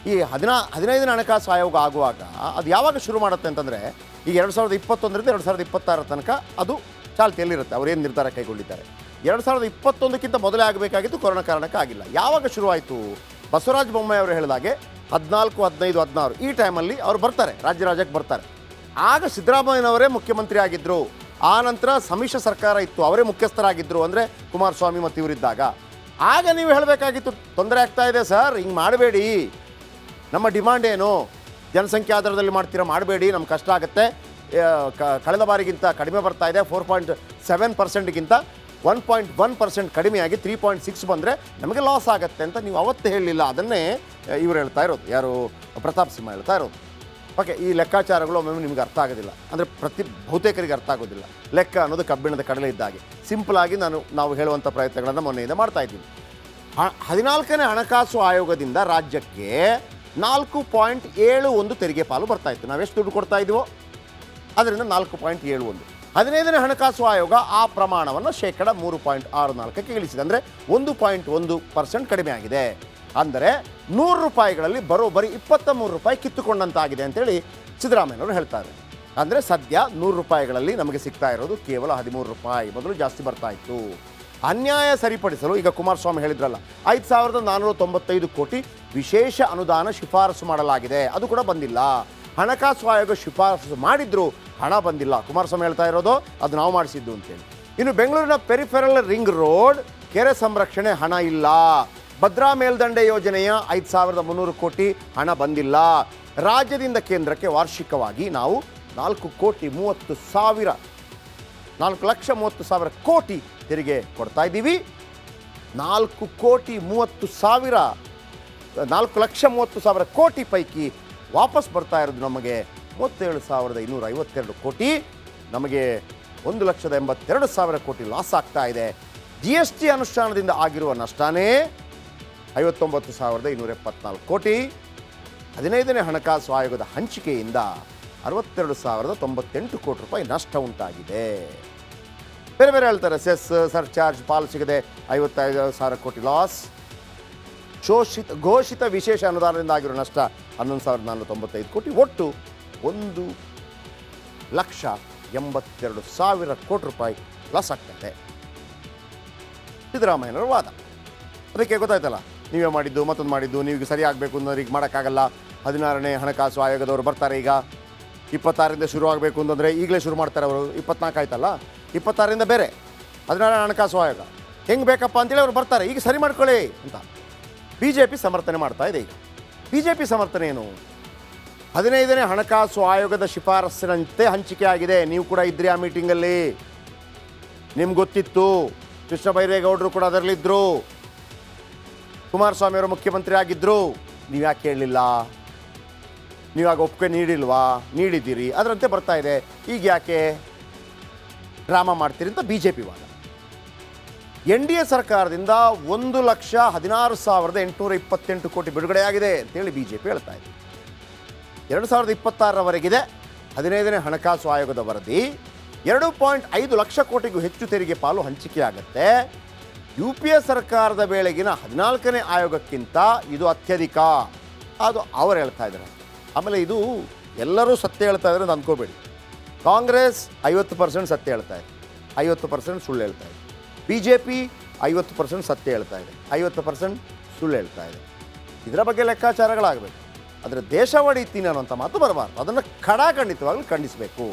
ಈ 15ನೇ ಹಣಕಾಸು ಆಯೋಗ ಆಗುವಾಗ ಅದು ಯಾವಾಗ ಶುರು ಮಾಡುತ್ತೆ ಅಂತಂದರೆ ಈಗ 2021ರಿಂದ 2026 ತನಕ ಅದು ಚಾಲ್ತಿಯಲ್ಲಿರುತ್ತೆ. ಅವರೇನು ನಿರ್ಧಾರ ಕೈಗೊಂಡಿದ್ದಾರೆ. 2021ಕ್ಕಿಂತ ಮೊದಲೇ ಆಗಬೇಕಾಗಿತ್ತು, ಕೊರೋನಾ ಕಾರಣಕ್ಕೆ ಆಗಿಲ್ಲ. ಯಾವಾಗ ಶುರುವಾಯಿತು? ಬಸವರಾಜ ಬೊಮ್ಮಾಯಿ ಅವರು ಹೇಳಿದಾಗೆ 14, 15, 16 ಈ ಟೈಮಲ್ಲಿ ಅವರು ಬರ್ತಾರೆ, ರಾಜ್ಯಕ್ಕೆ ಬರ್ತಾರೆ. ಆಗ ಸಿದ್ದರಾಮಯ್ಯನವರೇ ಮುಖ್ಯಮಂತ್ರಿ ಆಗಿದ್ದರು. ಆ ನಂತರ ಸಮ್ಮಿಶ್ರ ಸರ್ಕಾರ ಇತ್ತು, ಅವರೇ ಮುಖ್ಯಸ್ಥರಾಗಿದ್ದರು, ಅಂದರೆ ಕುಮಾರಸ್ವಾಮಿ ಮತ್ತು ಇವರಿದ್ದಾಗ. ಆಗ ನೀವು ಹೇಳಬೇಕಾಗಿತ್ತು, ತೊಂದರೆ ಆಗ್ತಾ ಇದೆ ಸರ್, ಹಿಂಗೆ ಮಾಡಬೇಡಿ, ನಮ್ಮ ಡಿಮಾಂಡ್ ಏನು, ಜನಸಂಖ್ಯೆ ಆಧಾರದಲ್ಲಿ ಮಾಡ್ತೀರಾ, ಮಾಡಬೇಡಿ, ನಮ್ಗೆ ಕಷ್ಟ ಆಗುತ್ತೆ, ಕಳೆದ ಬಾರಿಗಿಂತ ಕಡಿಮೆ ಬರ್ತಾ ಇದೆ, 4.7%ಗಿಂತ 1.1% ಕಡಿಮೆಯಾಗಿ 3.6 ಬಂದರೆ ನಮಗೆ ಲಾಸ್ ಆಗುತ್ತೆ ಅಂತ ನೀವು ಅವತ್ತು ಹೇಳಲಿಲ್ಲ. ಅದನ್ನೇ ಇವರು ಹೇಳ್ತಾ ಇರೋದು, ಯಾರು ಪ್ರತಾಪ್ ಸಿಂಹ ಹೇಳ್ತಾ ಇರೋದು. ಓಕೆ, ಈ ಲೆಕ್ಕಾಚಾರಗಳು ಒಮ್ಮೊಮ್ಮೆ ನಿಮ್ಗೆ ಅರ್ಥ ಆಗೋದಿಲ್ಲ, ಅಂದರೆ ಬಹುತೇಕರಿಗೆ ಅರ್ಥ ಆಗೋದಿಲ್ಲ. ಲೆಕ್ಕ ಅನ್ನೋದು ಕಬ್ಬಿಣದ ಕಡಲೆ ಇದ್ದಾಗೆ. ಸಿಂಪಲಾಗಿ ನಾವು ಹೇಳುವಂಥ ಪ್ರಯತ್ನಗಳನ್ನು ಮೊನ್ನೆಯಿಂದ ಮಾಡ್ತಾ ಇದ್ದೀನಿ. 14ನೇ ಹಣಕಾಸು ಆಯೋಗದಿಂದ ರಾಜ್ಯಕ್ಕೆ 4.71 ತೆರಿಗೆ ಪಾಲು ಬರ್ತಾ ಇತ್ತು. ನಾವೆಷ್ಟು ದುಡ್ಡು ಕೊಡ್ತಾ ಇದ್ದೀವೋ ಅದರಿಂದ 4.71. 15ನೇ ಹಣಕಾಸು ಆಯೋಗ ಆ ಪ್ರಮಾಣವನ್ನು 3.64ಕ್ಕೆ ಇಳಿಸಿದೆ. ಅಂದರೆ 1.1% ಕಡಿಮೆ ಆಗಿದೆ. ಅಂದರೆ 100 ರೂಪಾಯಿಗಳಲ್ಲಿ ಬರೋಬ್ಬರಿ 23 ರೂಪಾಯಿ ಕಿತ್ತುಕೊಂಡಂತಾಗಿದೆ ಅಂತೇಳಿ ಸಿದ್ದರಾಮಯ್ಯನವರು ಹೇಳ್ತಾರೆ. ಅಂದರೆ ಸದ್ಯ 100 ರೂಪಾಯಿಗಳಲ್ಲಿ ನಮಗೆ ಸಿಗ್ತಾ ಇರೋದು ಕೇವಲ 13 ರೂಪಾಯಿ, ಮೊದಲು ಜಾಸ್ತಿ ಬರ್ತಾ ಇತ್ತು. ಅನ್ಯಾಯ ಸರಿಪಡಿಸಲು ಈಗ ಕುಮಾರಸ್ವಾಮಿ ಹೇಳಿದ್ರಲ್ಲ, 5,495 ಕೋಟಿ ವಿಶೇಷ ಅನುದಾನ ಶಿಫಾರಸು ಮಾಡಲಾಗಿದೆ, ಅದು ಕೂಡ ಬಂದಿಲ್ಲ. ಹಣಕಾಸು ಆಯೋಗ ಶಿಫಾರಸು ಮಾಡಿದ್ರು, ಹಣ ಬಂದಿಲ್ಲ. ಕುಮಾರಸ್ವಾಮಿ ಹೇಳ್ತಾ ಇರೋದು ಅದು ನಾವು ಮಾಡಿಸಿದ್ದು ಅಂತೇಳಿ. ಇನ್ನು ಬೆಂಗಳೂರಿನ ಪೆರಿಫೆರಲ್ ರಿಂಗ್ ರೋಡ್ ಕೆರೆ ಸಂರಕ್ಷಣೆ ಹಣ ಇಲ್ಲ. ಭದ್ರಾ ಮೇಲ್ದಂಡೆ ಯೋಜನೆಯ 5,300 ಕೋಟಿ ಹಣ ಬಂದಿಲ್ಲ. ರಾಜ್ಯದಿಂದ ಕೇಂದ್ರಕ್ಕೆ ವಾರ್ಷಿಕವಾಗಿ ನಾವು 4,30,000 ಕೋಟಿ ತೆರಿಗೆ ಕೊಡ್ತಾ ಇದ್ದೀವಿ. 4,30,000 ಕೋಟಿ ಪೈಕಿ ವಾಪಸ್ ಬರ್ತಾ ಇರೋದು ನಮಗೆ 37,252 ಕೋಟಿ. ನಮಗೆ 1,82,000 ಕೋಟಿ ಲಾಸ್ ಆಗ್ತಾ ಇದೆ. GST ಅನುಷ್ಠಾನದಿಂದ ಆಗಿರುವ ನಷ್ಟನೇ 59,274 ಕೋಟಿ. 15ನೇ ಹಣಕಾಸು ಆಯೋಗದ ಹಂಚಿಕೆಯಿಂದ 62,098 ಕೋಟಿ ರೂಪಾಯಿ ನಷ್ಟ ಉಂಟಾಗಿದೆ. ಬೇರೆ ಬೇರೆ ಹೇಳ್ತಾರೆ, ಸೆಸ್, ಸರ್ಚಾರ್ಜ್, ಪಾಲು ಸಿಗದೆ 55,000 ಕೋಟಿ ಲಾಸ್. ಘೋಷಿತ ವಿಶೇಷ ಅನುದಾನದಿಂದ ಆಗಿರೋ ನಷ್ಟ 11,495 ಕೋಟಿ. ಒಟ್ಟು 1,82,000 ಕೋಟಿ ರೂಪಾಯಿ ಲಾಸ್ ಆಗ್ತದೆ. ಸಿದ್ದರಾಮಯ್ಯನವರ ವಾದ. ಅದಕ್ಕೆ ಗೊತ್ತಾಯ್ತಲ್ಲ, ನೀವೇ ಮಾಡಿದ್ದು, ಮತ್ತೊಂದು ಮಾಡಿದ್ದು, ನೀವು ಸರಿ ಆಗಬೇಕು ಅನ್ನೋರು ಈಗ ಮಾಡೋಕ್ಕಾಗಲ್ಲ. 16ನೇ ಹಣಕಾಸು ಆಯೋಗದವರು ಬರ್ತಾರೆ. ಈಗ 26ರಿಂದ ಶುರು ಆಗಬೇಕು ಅಂತಂದರೆ ಈಗಲೇ ಶುರು ಮಾಡ್ತಾರೆ ಅವರು. 24 ಆಯ್ತಲ್ಲ, 26ರಿಂದ ಬೇರೆ 16ನೇ ಹಣಕಾಸು ಆಯೋಗ ಹೆಂಗೆ ಬೇಕಪ್ಪ ಅಂತೇಳಿ ಅವ್ರು ಬರ್ತಾರೆ. ಈಗ ಸರಿ ಮಾಡ್ಕೊಳ್ಳಿ ಅಂತ BJP ಸಮರ್ಥನೆ ಮಾಡ್ತಾ ಇದೆ. ಈಗ BJP ಸಮರ್ಥನೆ ಏನು? 15ನೇ ಹಣಕಾಸು ಆಯೋಗದ ಶಿಫಾರಸ್ಸಿನಂತೆ ಹಂಚಿಕೆ ಆಗಿದೆ. ನೀವು ಕೂಡ ಇದ್ರಿ ಆ ಮೀಟಿಂಗಲ್ಲಿ, ನಿಮ್ಗೆ ಗೊತ್ತಿತ್ತು. ಕೃಷ್ಣ ಬೈರೇಗೌಡರು ಕೂಡ ಅದರಲ್ಲಿದ್ದರು, ಕುಮಾರಸ್ವಾಮಿ ಅವರು ಮುಖ್ಯಮಂತ್ರಿ ಆಗಿದ್ದರು. ನೀವು ಯಾಕೆ ಕೇಳಲಿಲ್ಲ? ನೀವಾಗ ಒಪ್ಪಿಗೆ ನೀಡಿಲ್ವಾ? ನೀಡಿದ್ದೀರಿ, ಅದರಂತೆ ಬರ್ತಾ ಇದೆ. ಈಗ ಯಾಕೆ ಡ್ರಾಮಾ ಮಾಡ್ತೀರಿ ಅಂತ BJP ವಾದ. NDA ಸರ್ಕಾರದಿಂದ 1,16,828 ಕೋಟಿ ಬಿಡುಗಡೆಯಾಗಿದೆ ಅಂತೇಳಿ BJP ಹೇಳ್ತಾ ಇದೆ. 2026ರವರೆಗಿದೆ 15ನೇ ಹಣಕಾಸು ಆಯೋಗದ ವರದಿ. 2.5 ಲಕ್ಷ ಕೋಟಿಗೂ ಹೆಚ್ಚು ತೆರಿಗೆ ಪಾಲು ಹಂಚಿಕೆಯಾಗುತ್ತೆ. UPA ಸರ್ಕಾರದ ವೇಳೆಗಿನ 14ನೇ ಆಯೋಗಕ್ಕಿಂತ ಇದು ಅತ್ಯಧಿಕ, ಅದು ಅವರು ಹೇಳ್ತಾ ಇದ್ದಾರೆ. ಆಮೇಲೆ ಇದು ಎಲ್ಲರೂ ಸತ್ಯ ಹೇಳ್ತಾ ಇದ್ದಾರೆ ಅಂತ ಅಂದ್ಕೋಬೇಡಿ. ಕಾಂಗ್ರೆಸ್ 50% ಸತ್ಯ ಹೇಳ್ತಾ ಇದೆ, 50% ಸುಳ್ಳು ಹೇಳ್ತಾ ಇದೆ. BJP 50% ಸತ್ಯ ಹೇಳ್ತಾ ಇದೆ, 50% ಸುಳ್ಳು ಹೇಳ್ತಾ ಇದೆ. ಇದರ ಬಗ್ಗೆ ಲೆಕ್ಕಾಚಾರಗಳಾಗಬೇಕು. ಆದರೆ ದೇಶ ಒಡಿತೀನಿ ಅನ್ನೋಂಥ ಮಾತು ಬರಬಾರ್ದು. ಅದನ್ನು ಖಡಾಖಂಡಿತವಾಗಲೂ ಖಂಡಿಸಬೇಕು.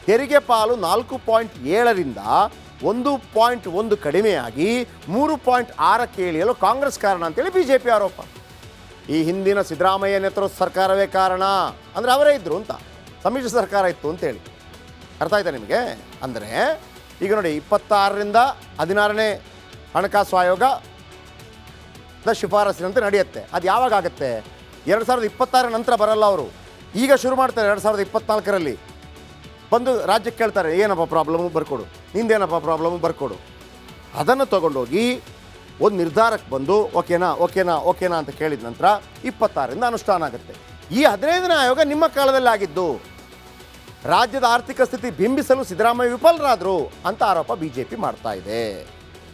ತೆರಿಗೆ ಪಾಲು 4.7ರಿಂದ 1.1 ಕಡಿಮೆಯಾಗಿ 3.6ಕ್ಕೆ ಇಳಿಯಲು ಕಾಂಗ್ರೆಸ್ ಕಾರಣ ಅಂತೇಳಿ BJP ಆರೋಪ. ಈ ಹಿಂದಿನ ಸಿದ್ದರಾಮಯ್ಯ ನೇತೃತ್ವದ ಸರ್ಕಾರವೇ ಕಾರಣ, ಅಂದರೆ ಅವರೇ ಇದ್ದರು ಅಂತ, ಸಮ್ಮಿಶ್ರ ಸರ್ಕಾರ ಇತ್ತು ಅಂತೇಳಿ. ಅರ್ಥ ಆಯ್ತಾ ನಿಮಗೆ? ಅಂದರೆ ಈಗ ನೋಡಿ, 26ರಿಂದ 16ನೇ ಹಣಕಾಸು ಆಯೋಗದ ಶಿಫಾರಸಿನಂತೆ ನಡೆಯುತ್ತೆ. ಅದು ಯಾವಾಗ ಆಗುತ್ತೆ? 2026 ನಂತರ ಬರಲ್ಲ ಅವರು. ಈಗ ಶುರು ಮಾಡ್ತಾರೆ 2024ರಲ್ಲಿ ಬಂದು ರಾಜ್ಯಕ್ಕೆ ಕೇಳ್ತಾರೆ, ಏನಪ್ಪ ಪ್ರಾಬ್ಲಮ್ಮು ಬರ್ಕೊಡು, ನಿಂದೇನಪ್ಪ ಪ್ರಾಬ್ಲಮ್ಮು ಬರ್ಕೊಡು. ಅದನ್ನು ತೊಗೊಂಡೋಗಿ ಒಂದು ನಿರ್ಧಾರಕ್ಕೆ ಬಂದು ಓಕೆನಾ ಅಂತ ಕೇಳಿದ ನಂತರ 26ರಿಂದ ಅನುಷ್ಠಾನ ಆಗುತ್ತೆ. ಈ 15ನೇ ಆಯೋಗ ನಿಮ್ಮ ಕಾಲದಲ್ಲಿ ಆಗಿದ್ದು. ರಾಜ್ಯದ ಆರ್ಥಿಕ ಸ್ಥಿತಿ ಬಿಂಬಿಸಲು ಸಿದ್ದರಾಮಯ್ಯ ವಿಫಲರಾದರು ಅಂತ ಆರೋಪ BJP ಮಾಡ್ತಾ ಇದೆ.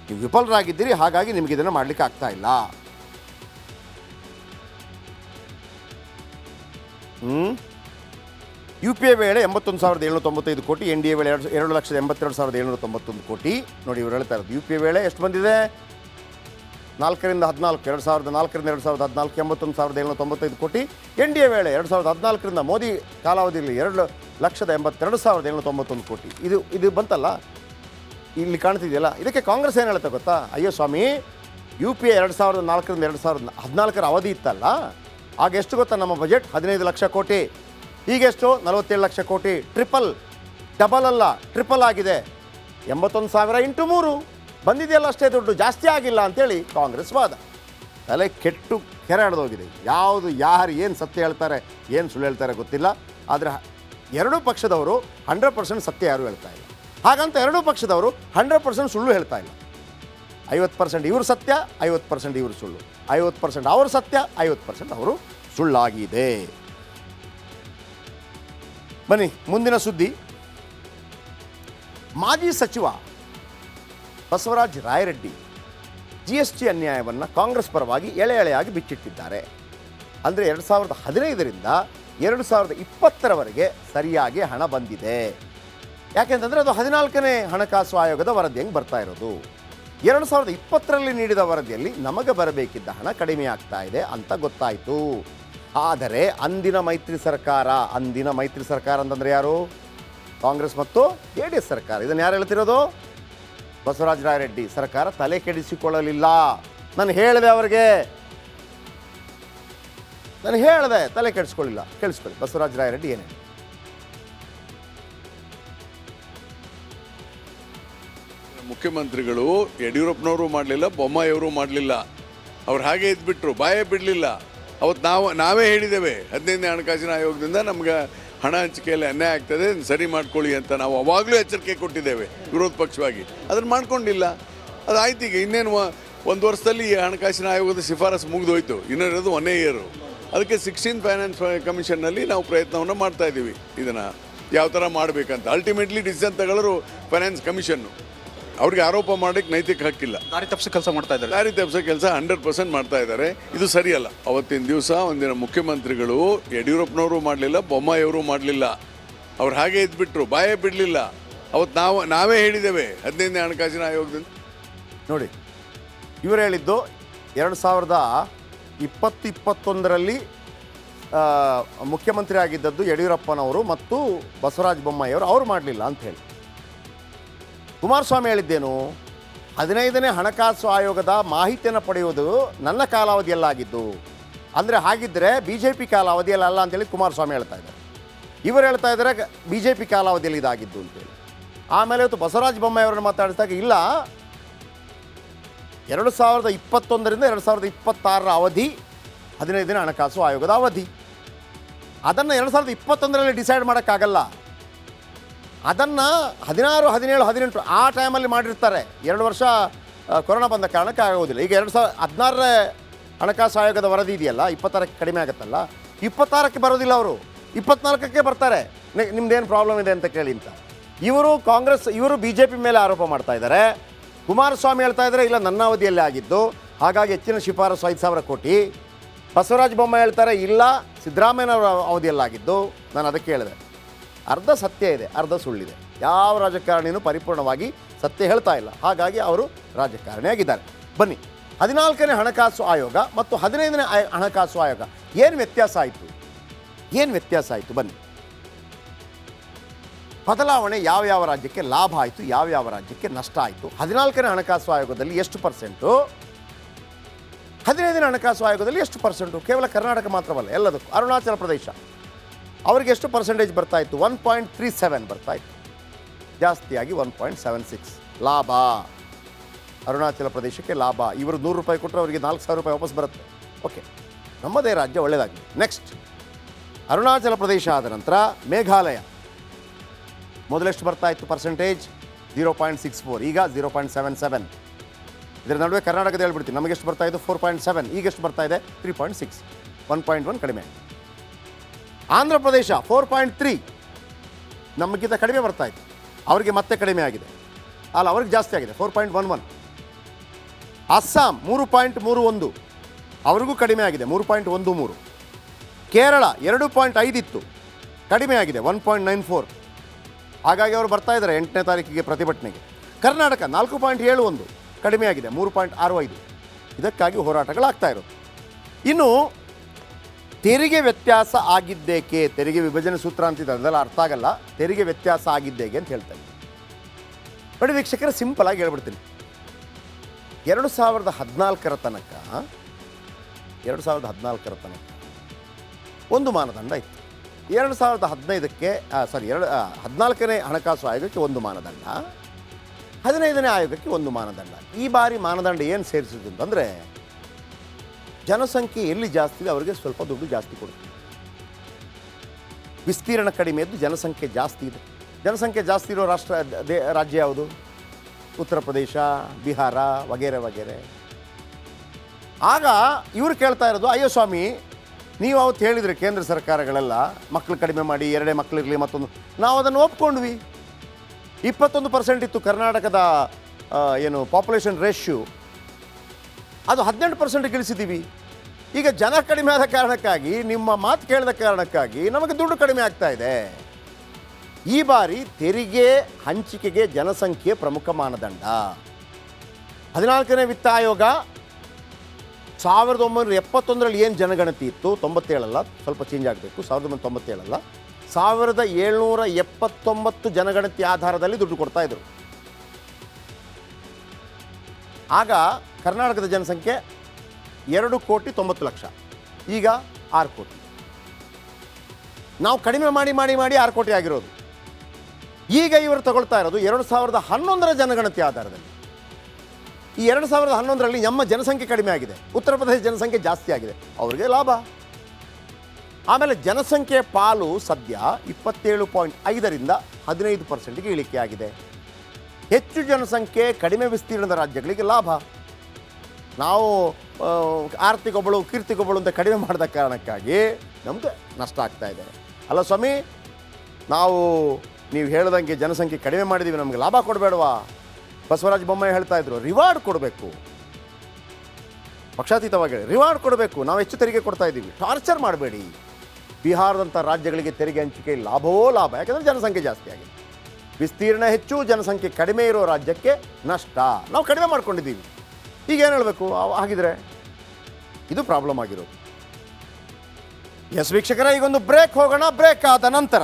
ನೀವು ವಿಫಲರಾಗಿದ್ದೀರಿ, ಹಾಗಾಗಿ ನಿಮಗೆ ಇದನ್ನು ಮಾಡಲಿಕ್ಕೆ ಆಗ್ತಾ ಇಲ್ಲ. ಯು ಪಿ ಎ ವೇಳೆ 81,795 ಕೋಟಿ, ಎನ್ ಡಿ ಎ ವೇಳೆ 2,82,791 ಕೋಟಿ. ನೋಡಿ ಇವರು ಹೇಳ್ತಾ ಇರೋದು ಯು ಪಿ ಎ ವೇಳೆ ಎಷ್ಟು ಬಂದಿದೆ? 4ರಿಂದ 14, 2004ರಿಂದ 2014 81,795 ಕೋಟಿ. ಎನ್ ಡಿ ಎ ವೇಳೆ 2014ರಿಂದ ಮೋದಿ ಕಾಲಾವಧಿಯಲ್ಲಿ 2,82,791 ಕೋಟಿ. ಇದು ಬಂತಲ್ಲ, ಇಲ್ಲಿ ಕಾಣ್ತಿದೆಯಲ್ಲ. ಇದಕ್ಕೆ ಕಾಂಗ್ರೆಸ್ ಏನು ಹೇಳುತ್ತೆ ಗೊತ್ತಾ? ಅಯ್ಯೋ ಸ್ವಾಮಿ, ಯು ಪಿ ಎ 2004ರಿಂದ 2014 ಅವಧಿ ಇತ್ತಲ್ಲ, ಆಗ ಎಷ್ಟು ಗೊತ್ತಾ ನಮ್ಮ ಬಜೆಟ್? 15 ಲಕ್ಷ ಕೋಟಿ. ಈಗೆಷ್ಟು? 47 ಲಕ್ಷ ಕೋಟಿ. ಡಬಲ್ ಅಲ್ಲ, ಟ್ರಿಪಲ್ ಆಗಿದೆ. 81,000 ಇಂಟು 3 ಬಂದಿದೆಯಲ್ಲ, ಅಷ್ಟೇ ದುಡ್ಡು, ಜಾಸ್ತಿ ಆಗಿಲ್ಲ ಅಂತೇಳಿ ಕಾಂಗ್ರೆಸ್ ವಾದ. ತಲೆ ಕೆಟ್ಟು ಕೆರೆ ಹಿಡಿದೋಗಿದೆ. ಯಾರು ಏನು ಸತ್ಯ ಹೇಳ್ತಾರೆ, ಏನು ಸುಳ್ಳು ಹೇಳ್ತಾರೆ ಗೊತ್ತಿಲ್ಲ. ಆದರೆ ಎರಡೂ ಪಕ್ಷದವರು 100% ಸತ್ಯ ಯಾರೂ ಹೇಳ್ತಾ ಇಲ್ಲ. ಹಾಗಂತ ಎರಡೂ ಪಕ್ಷದವರು 100% ಸುಳ್ಳು ಹೇಳ್ತಾ ಇಲ್ಲ. 50% ಇವರು ಸತ್ಯ, 50% ಇವರು ಸುಳ್ಳು. 50% ಅವರು ಸತ್ಯ, 50% ಅವರು ಸುಳ್ಳಾಗಿದೆ. ಬನ್ನಿ ಮುಂದಿನ ಸುದ್ದಿ. ಮಾಜಿ ಸಚಿವ ಬಸವರಾಜ ರಾಯರೆಡ್ಡಿ GST ಅನ್ಯಾಯವನ್ನು ಕಾಂಗ್ರೆಸ್ ಪರವಾಗಿ ಎಳೆಯಾಗಿ ಬಿಚ್ಚಿಟ್ಟಿದ್ದಾರೆ. ಅಂದರೆ 2015ರಿಂದ 2020ರವರೆಗೆ ಸರಿಯಾಗಿ ಹಣ ಬಂದಿದೆ. ಯಾಕೆಂತಂದರೆ ಅದು 14ನೇ ಹಣಕಾಸು ಆಯೋಗದ ವರದಿ ಹಂಗೆ ಬರ್ತಾ ಇರೋದು. 2020ರಲ್ಲಿ ನೀಡಿದ ವರದಿಯಲ್ಲಿ ನಮಗೆ ಬರಬೇಕಿದ್ದ ಹಣ ಕಡಿಮೆ ಆಗ್ತಾ ಇದೆ ಅಂತ ಗೊತ್ತಾಯಿತು. ಆದರೆ ಅಂದಿನ ಮೈತ್ರಿ ಸರ್ಕಾರ ಅಂತಂದರೆ ಯಾರು? ಕಾಂಗ್ರೆಸ್ ಮತ್ತು JDS ಸರ್ಕಾರ. ಇದನ್ನು ಯಾರು ಹೇಳ್ತಿರೋದು? ಬಸವರಾಜ ರಾಯರೆಡ್ಡಿ ಸರ್ಕಾರ ತಲೆ ಕೆಡಿಸಿಕೊಳ್ಳಲಿಲ್ಲ. ನಾನು ಹೇಳಿದೆ ಅವರಿಗೆ, ತಲೆ ಕೆಡಿಸ್ಕೊಳ್ಳಿಲ್ಲ. ಕೇಳಿಸ್ಕೊಳ್ಳಿ ಬಸವರಾಜ ರಾಯರೆಡ್ಡಿ ಏನೇ. ಮುಖ್ಯಮಂತ್ರಿಗಳು ಯಡಿಯೂರಪ್ಪನವರು ಮಾಡಲಿಲ್ಲ, ಬೊಮ್ಮಾಯಿಯವರು ಮಾಡಲಿಲ್ಲ. ಅವ್ರು ಹಾಗೆ ಇದ್ಬಿಟ್ರು, ಬಾಯೇ ಬಿಡಲಿಲ್ಲ. ಅವತ್ತು ನಾವೇ ಹೇಳಿದ್ದೇವೆ 15ನೇ ಹಣಕಾಸಿನ ಆಯೋಗದಿಂದ ನಮ್ಗೆ ಹಣ ಹಂಚಿಕೆಯಲ್ಲಿ ಅನ್ಯಾಯ ಆಗ್ತದೆ, ಸರಿ ಮಾಡ್ಕೊಳ್ಳಿ ಅಂತ ನಾವು ಅವಾಗಲೂ ಎಚ್ಚರಿಕೆ ಕೊಟ್ಟಿದ್ದೇವೆ ವಿರೋಧ ಪಕ್ಷವಾಗಿ. ಅದನ್ನು ಮಾಡ್ಕೊಂಡಿಲ್ಲ. ಅದಾಯ್ತು. ಈಗ ಇನ್ನೇನು ಒಂದು ವರ್ಷದಲ್ಲಿ ಈ ಹಣಕಾಸಿನ ಆಯೋಗದ ಶಿಫಾರಸು ಮುಗಿದೋಯ್ತು. ಇನ್ನಿರೋದು 1 ಇಯರು. ಅದಕ್ಕೆ 16th ಫೈನಾನ್ಸ್ ಕಮಿಷನ್ನಲ್ಲಿ ನಾವು ಪ್ರಯತ್ನವನ್ನು ಮಾಡ್ತಾ ಇದ್ದೀವಿ. ಇದನ್ನು ಯಾವ ಥರ ಮಾಡಬೇಕಂತ. ಅಲ್ಟಿಮೇಟ್ಲಿ ಡಿಸಿಷನ್ ತಗೊಳ್ಳೋರು ಫೈನಾನ್ಸ್ ಕಮಿಷನ್ನು. ಅವ್ರಿಗೆ ಆರೋಪ ಮಾಡೋಕ್ಕೆ ನೈತಿಕ ಹಕ್ಕಿಲ್ಲ. ದಾರಿ ತಪ್ಪಿಸೋ ಕೆಲಸ ಮಾಡ್ತಾ ಇದ್ದಾರೆ. ದಾರಿ ತಪ್ಪಿಸೋ ಕೆಲಸ 100% ಮಾಡ್ತಾ ಇದ್ದಾರೆ. ಇದು ಸರಿಯಲ್ಲ. ಅವತ್ತಿನ ದಿವಸ ಒಂದಿನ ಮುಖ್ಯಮಂತ್ರಿಗಳು ಯಡಿಯೂರಪ್ಪನವರು ಮಾಡಲಿಲ್ಲ, ಬೊಮ್ಮಾಯಿಯವರು ಮಾಡಲಿಲ್ಲ. ಅವ್ರು ಹಾಗೆ ಇದ್ಬಿಟ್ರು, ಬಾಯೇ ಬಿಡಲಿಲ್ಲ. ಅವತ್ತು ನಾವೇ ಹೇಳಿದ್ದೇವೆ 15ನೇ ಹಣಕಾಸಿನ ಆಯೋಗದಿಂದ. ನೋಡಿ, ಇವರು ಹೇಳಿದ್ದು 2020-21ರಲ್ಲಿ ಮುಖ್ಯಮಂತ್ರಿ ಆಗಿದ್ದದ್ದು ಯಡಿಯೂರಪ್ಪನವರು ಮತ್ತು ಬಸವರಾಜ ಬೊಮ್ಮಾಯಿಯವರು, ಅವ್ರು ಮಾಡಲಿಲ್ಲ ಅಂತ ಹೇಳಿ. ಕುಮಾರಸ್ವಾಮಿ ಹೇಳಿದ್ದೇನು? 15ನೇ ಹಣಕಾಸು ಆಯೋಗದ ಮಾಹಿತಿಯನ್ನು ಪಡೆಯುವುದು ನನ್ನ ಕಾಲಾವಧಿಯಲ್ಲಾಗಿದ್ದು. ಅಂದರೆ ಹಾಗಿದ್ದರೆ BJP ಕಾಲಾವಧಿಯಲ್ಲಿ ಅಲ್ಲ ಅಂತೇಳಿ ಕುಮಾರಸ್ವಾಮಿ ಹೇಳ್ತಾ ಇದ್ದಾರೆ. ಇವರು ಹೇಳ್ತಾ ಇದ್ದಾರೆ BJP ಕಾಲಾವಧಿಯಲ್ಲಿ ಇದಾಗಿದ್ದು ಅಂತೇಳಿ. ಆಮೇಲೆ ಇವತ್ತು ಬಸವರಾಜ ಬೊಮ್ಮಾಯಿ ಅವರನ್ನು ಮಾತಾಡಿದಾಗ ಇಲ್ಲ, 2021ರಿಂದ 2026ರ ಅವಧಿ 15ನೇ ಹಣಕಾಸು ಆಯೋಗದ ಅವಧಿ. ಅದನ್ನು 2021ರಲ್ಲಿ ಡಿಸೈಡ್ ಮಾಡೋಕ್ಕಾಗಲ್ಲ. ಅದನ್ನು 16, 17, 18 ಆ ಟೈಮಲ್ಲಿ ಮಾಡಿರ್ತಾರೆ. 2 ವರ್ಷ ಕೊರೋನಾ ಬಂದ ಕಾರಣಕ್ಕೆ ಆಗೋದಿಲ್ಲ. ಈಗ 2016ರ ಹಣಕಾಸು ಆಯೋಗದ ವರದಿ ಇದೆಯಲ್ಲ, 26ಕ್ಕೆ ಕಡಿಮೆ ಆಗುತ್ತಲ್ಲ, 26ಕ್ಕೆ ಬರೋದಿಲ್ಲ. ಅವರು 24ಕ್ಕೆ ಬರ್ತಾರೆ. ನಿಮ್ದೇನು ಪ್ರಾಬ್ಲಮ್ ಇದೆ ಅಂತ ಕೇಳಿ ಅಂತ. ಇವರು BJP ಮೇಲೆ ಆರೋಪ ಮಾಡ್ತಾ ಇದ್ದಾರೆ. ಕುಮಾರಸ್ವಾಮಿ ಹೇಳ್ತಾ ಇದ್ದಾರೆ ಇಲ್ಲ, ನನ್ನ ಅವಧಿಯಲ್ಲೇ ಆಗಿದ್ದು, ಹಾಗಾಗಿ ಹೆಚ್ಚಿನ ಶಿಫಾರಸು 5,000 ಕೋಟಿ. ಬಸವರಾಜ ಬೊಮ್ಮಾಯಿ ಹೇಳ್ತಾರೆ ಇಲ್ಲ, ಸಿದ್ದರಾಮಯ್ಯನವರ ಅವಧಿಯಲ್ಲಾಗಿದ್ದು. ನಾನು ಅದಕ್ಕೆ ಹೇಳಿದೆ, ಅರ್ಧ ಸತ್ಯ ಇದೆ, ಅರ್ಧ ಸುಳ್ಳಿದೆ. ಯಾವ ರಾಜಕಾರಣಿನೂ ಪರಿಪೂರ್ಣವಾಗಿ ಸತ್ಯ ಹೇಳ್ತಾ ಇಲ್ಲ. ಹಾಗಾಗಿ ಅವರು ರಾಜಕಾರಣಿಯಾಗಿದ್ದಾರೆ. ಬನ್ನಿ, 14ನೇ ಹಣಕಾಸು ಆಯೋಗ ಮತ್ತು 15ನೇ ಹಣಕಾಸು ಆಯೋಗ ಏನು ವ್ಯತ್ಯಾಸ ಆಯಿತು? ಬನ್ನಿ, ಬದಲಾವಣೆ ಯಾವ ರಾಜ್ಯಕ್ಕೆ ಲಾಭ ಆಯಿತು, ಯಾವ ರಾಜ್ಯಕ್ಕೆ ನಷ್ಟ ಆಯಿತು? 14ನೇ ಹಣಕಾಸು ಆಯೋಗದಲ್ಲಿ ಎಷ್ಟು ಪರ್ಸೆಂಟು, 15ನೇ ಹಣಕಾಸು ಆಯೋಗದಲ್ಲಿ ಎಷ್ಟು ಪರ್ಸೆಂಟು? ಕೇವಲ ಕರ್ನಾಟಕ ಮಾತ್ರವಲ್ಲ, ಎಲ್ಲದಕ್ಕೂ. ಅರುಣಾಚಲ ಪ್ರದೇಶ ಅವರಿಗೆ ಎಷ್ಟು ಪರ್ಸೆಂಟೇಜ್ ಬರ್ತಾಯಿತ್ತು? 1.37 ಬರ್ತಾಯಿತ್ತು. ಜಾಸ್ತಿಯಾಗಿ 1.76 ಲಾಭ. ಅರುಣಾಚಲ ಪ್ರದೇಶಕ್ಕೆ ಲಾಭ. ಇವರು 100 ರೂಪಾಯಿ ಕೊಟ್ಟರೆ ಅವರಿಗೆ 4,000 ರೂಪಾಯಿ ವಾಪಸ್ ಬರುತ್ತೆ. ಓಕೆ, ನಮ್ಮದೇ ರಾಜ್ಯ ಒಳ್ಳೆಯದಾಗಿದೆ. ನೆಕ್ಸ್ಟ್, ಅರುಣಾಚಲ ಪ್ರದೇಶ ಆದ ನಂತರ ಮೇಘಾಲಯ. ಮೊದಲೆಷ್ಟು ಬರ್ತಾಯಿತ್ತು ಪರ್ಸೆಂಟೇಜ್? 0.64, ಈಗ 0.77. ಇದರ ನಡುವೆ ಕರ್ನಾಟಕದ ಹೇಳ್ಬಿಡ್ತೀನಿ, ನಮಗೆಷ್ಟು ಬರ್ತಾಯಿದ್ದು? 4.7, ಈಗೆಷ್ಟು ಬರ್ತಾಯಿದೆ? 3.6, 1.1 ಕಡಿಮೆ. ಆಂಧ್ರ ಪ್ರದೇಶ 4.3, ನಮಗಿಂತ ಕಡಿಮೆ ಬರ್ತಾಯಿತ್ತು, ಅವರಿಗೆ ಮತ್ತೆ ಕಡಿಮೆ ಆಗಿದೆ. ಅಲ್ಲ, ಅವ್ರಿಗೆ ಜಾಸ್ತಿ ಆಗಿದೆ, 4.11. ಅಸ್ಸಾಂ 3.31, ಅವ್ರಿಗೂ ಕಡಿಮೆ ಆಗಿದೆ, 3.13. ಕೇರಳ 2.5 ಇತ್ತು, ಕಡಿಮೆ ಆಗಿದೆ 1.94. ಹಾಗಾಗಿ ಅವರು ಬರ್ತಾ ಇದ್ದಾರೆ 8ನೇ ತಾರೀಕಿಗೆ ಪ್ರತಿಭಟನೆಗೆ. ಕರ್ನಾಟಕ 4.71 ಕಡಿಮೆ ಆಗಿದೆ 3.65. ಇದಕ್ಕಾಗಿ ಹೋರಾಟಗಳಾಗ್ತಾ ಇರೋದು. ಇನ್ನು ತೆರಿಗೆ ವ್ಯತ್ಯಾಸ ಆಗಿದ್ದೇಕೆ, ತೆರಿಗೆ ವಿಭಜನೆ ಸೂತ್ರ ಅಂತಿದೆ, ಅದೆಲ್ಲ ಅರ್ಥ ಆಗಲ್ಲ. ತೆರಿಗೆ ವ್ಯತ್ಯಾಸ ಆಗಿದ್ದೇಗೆ ಅಂತ ಹೇಳ್ತಾರೆ. ನೋಡಿ ವೀಕ್ಷಕರೇ, ಸಿಂಪಲ್ ಆಗಿ ಹೇಳ್ಬಿಡ್ತೀನಿ. 2014 ತನಕ ಒಂದು ಮಾನದಂಡ ಇತ್ತು. 2015ಕ್ಕೆ 14ನೇ ಹಣಕಾಸು ಆಯೋಗಕ್ಕೆ ಒಂದು ಮಾನದಂಡ, 15ನೇ ಆಯೋಗಕ್ಕೆ ಒಂದು ಮಾನದಂಡ. ಈ ಬಾರಿ ಮಾನದಂಡ ಏನು ಸೇರಿಸಿದ್ದು ಅಂತಂದರೆ, ಜನಸಂಖ್ಯೆ ಎಲ್ಲಿ ಜಾಸ್ತಿ ಇದೆ ಅವರಿಗೆ ಸ್ವಲ್ಪ ದುಡ್ಡು ಜಾಸ್ತಿ ಕೊಡ್ತೀವಿ. ವಿಸ್ತೀರ್ಣ ಕಡಿಮೆ ಇದ್ದು ಜನಸಂಖ್ಯೆ ಜಾಸ್ತಿ ಇದೆ. ಜನಸಂಖ್ಯೆ ಜಾಸ್ತಿ ಇರೋ ರಾಜ್ಯ ಯಾವುದು? ಉತ್ತರ ಪ್ರದೇಶ, ಬಿಹಾರ ವಗೇರೆ ವಗೇರೆ. ಆಗ ಇವರು ಕೇಳ್ತಾ ಇರೋದು, ಅಯ್ಯೋ ಸ್ವಾಮಿ, ನೀವು ಅವತ್ತು ಹೇಳಿದ್ರಿ ಕೇಂದ್ರ ಸರ್ಕಾರಗಳೆಲ್ಲ ಮಕ್ಕಳು ಕಡಿಮೆ ಮಾಡಿ, 2 ಮಕ್ಕಳಿರಲಿ ಮತ್ತೊಂದು. ನಾವು ಅದನ್ನು ಒಪ್ಕೊಂಡ್ವಿ. 21% ಇತ್ತು ಕರ್ನಾಟಕದ ಪಾಪ್ಯುಲೇಷನ್ ರೇಷ್ಯೂ, ಅದು 18% ಇಳಿಸಿದ್ದೀವಿ. ಈಗ ಜನ ಕಡಿಮೆ ಆದ ಕಾರಣಕ್ಕಾಗಿ, ನಿಮ್ಮ ಮಾತು ಕೇಳಿದ ಕಾರಣಕ್ಕಾಗಿ ನಮಗೆ ದುಡ್ಡು ಕಡಿಮೆ ಆಗ್ತಾ ಇದೆ. ಈ ಬಾರಿ ತೆರಿಗೆ ಹಂಚಿಕೆಗೆ ಜನಸಂಖ್ಯೆ ಪ್ರಮುಖ ಮಾನದಂಡ. 14ನೇ ವಿತ್ತ ಆಯೋಗ 1971ರಲ್ಲಿ ಏನು ಜನಗಣತಿ ಇತ್ತು, 97 ಅಲ್ಲ, ಸ್ವಲ್ಪ ಚೇಂಜ್ ಆಗಬೇಕು, 1997 ಅಲ್ಲ, 1779 ಜನಗಣತಿ ಆಧಾರದಲ್ಲಿ ದುಡ್ಡು ಕೊಡ್ತಾ ಇದ್ರು. ಆಗ ಕರ್ನಾಟಕದ ಜನಸಂಖ್ಯೆ 2,90,00,000, ಈಗ 6 ಕೋಟಿ. ನಾವು ಕಡಿಮೆ ಮಾಡಿ ಮಾಡಿ ಮಾಡಿ 6 ಕೋಟಿ ಆಗಿರೋದು. ಈಗ ಇವರು ತಗೊಳ್ತಾ ಇರೋದು 2011ರ ಜನಗಣತಿ ಆಧಾರದಲ್ಲಿ. ಈ 2011ರಲ್ಲಿ ನಮ್ಮ ಜನಸಂಖ್ಯೆ ಕಡಿಮೆ ಆಗಿದೆ, ಉತ್ತರ ಪ್ರದೇಶ ಜನಸಂಖ್ಯೆ ಜಾಸ್ತಿ ಆಗಿದೆ, ಅವರಿಗೆ ಲಾಭ. ಆಮೇಲೆ ಜನಸಂಖ್ಯೆಯ ಪಾಲು ಸದ್ಯ 27.5ರಿಂದ 15%ಗೆ ಇಳಿಕೆ ಆಗಿದೆ. ಹೆಚ್ಚು ಜನಸಂಖ್ಯೆ ಕಡಿಮೆ ವಿಸ್ತೀರ್ಣದ ರಾಜ್ಯಗಳಿಗೆ ಲಾಭ. ನಾವು ಆರ್ತಿಗೊಬ್ಬಳು ಕೀರ್ತಿಗೊಬ್ಬಳು ಅಂತ ಕಡಿಮೆ ಮಾಡಿದ ಕಾರಣಕ್ಕಾಗಿ ನಮಗೆ ನಷ್ಟ ಆಗ್ತಾ ಇದೆ. ಅಲ್ಲ ಸ್ವಾಮಿ, ನೀವು ಹೇಳ್ದಂಗೆ ಜನಸಂಖ್ಯೆ ಕಡಿಮೆ ಮಾಡಿದ್ದೀವಿ, ನಮಗೆ ಲಾಭ ಕೊಡಬೇಡವಾ? ಬಸವರಾಜ ಬೊಮ್ಮಾಯಿ ಹೇಳ್ತಾ ಇದ್ರು, ರಿವಾರ್ಡ್ ಕೊಡಬೇಕು, ಪಕ್ಷಾತೀತವಾಗಿ ರಿವಾರ್ಡ್ ಕೊಡಬೇಕು. ನಾವು ಹೆಚ್ಚು ತೆರಿಗೆ ಕೊಡ್ತಾ ಇದ್ದೀವಿ, ಟಾರ್ಚರ್ ಮಾಡಬೇಡಿ. ಬಿಹಾರದಂಥ ರಾಜ್ಯಗಳಿಗೆ ತೆರಿಗೆ ಹಂಚಿಕೆ ಲಾಭವೋ ಲಾಭ, ಯಾಕಂದರೆ ಜನಸಂಖ್ಯೆ ಜಾಸ್ತಿ ಆಗಿದೆ. ವಿಸ್ತೀರ್ಣ ಹೆಚ್ಚು, ಜನಸಂಖ್ಯೆ ಕಡಿಮೆ ಇರೋ ರಾಜ್ಯಕ್ಕೆ ನಷ್ಟ. ನಾವು ಕಡಿಮೆ ಮಾಡ್ಕೊಂಡಿದ್ದೀವಿ. ಈಗ ಏನು ಹೇಳಬೇಕು ಹಾಗಿದ್ರೆ? ಇದು ಪ್ರಾಬ್ಲಮ್ ಆಗಿರೋದು. ಎಸ್ ವೀಕ್ಷಕರೇ, ಈಗೊಂದು ಬ್ರೇಕ್ ಹೋಗೋಣ. ಬ್ರೇಕ್ ಆದ ನಂತರ